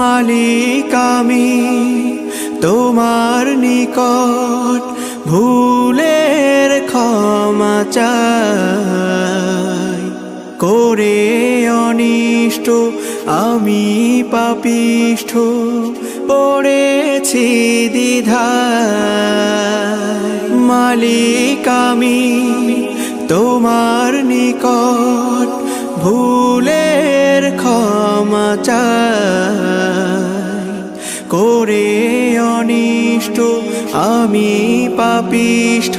মালিক আমি তোমার নিকট ভুলের ক্ষমা চাই, করে অনিষ্ট আমি পাপিষ্ঠ পড়েছি দ্বিধায়। মালিক আমি তোমার নিকট ভুলের ক্ষমা চাই, করে অনিষ্ট আমি পাপিষ্ঠ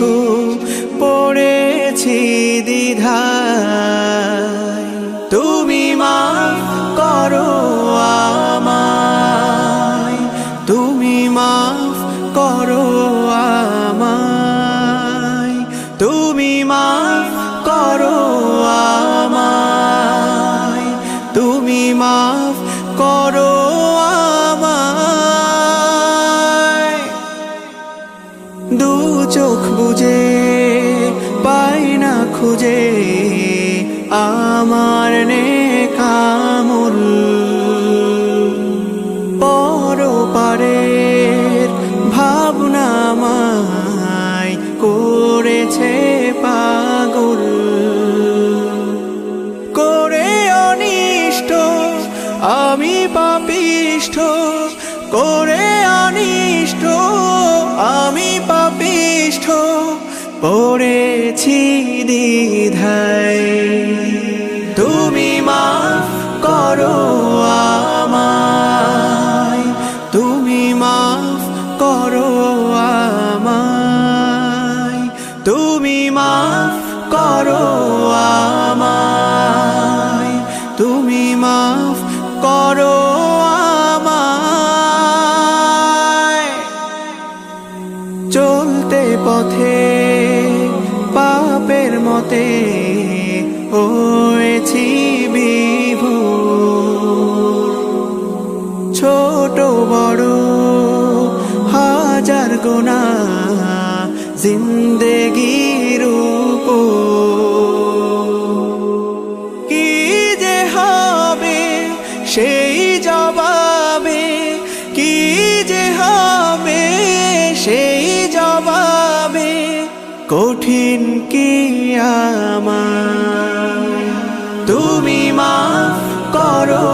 পড়েছি দ্বিধায়। তুমি মাফ করো আমায়, তুমি মাফ করো আমায়, তুমি মাফ করো আমায়, তুমি মাফ করো আমায়। দু চোখ বুঝে পাই না খুঁজে আমার নেক আমল, পরপারের ভাবনা আমায় করেছে পাগল, করে অনিষ্ট আমি পাপিষ্ঠ, করে অনিষ্ট আমি পাপিষ্ঠ পড়েছি দ্বিধায়। তুমি মাফ করো আমায়, তুমি মাফ করো আমায়, তুমি মাফ করো আমায়, তুমি মাফ করো আমায়। চলতে পথে পাপের মতে হয়েছি বিভোর, ছোট বড় হাজার গুনাহ জিন্দেগির উপর। কি যে হবে সেই জবাবে, কি যে হবে সেই জবাবে, কঠিন কিয়ামত। তুমি মাফ করো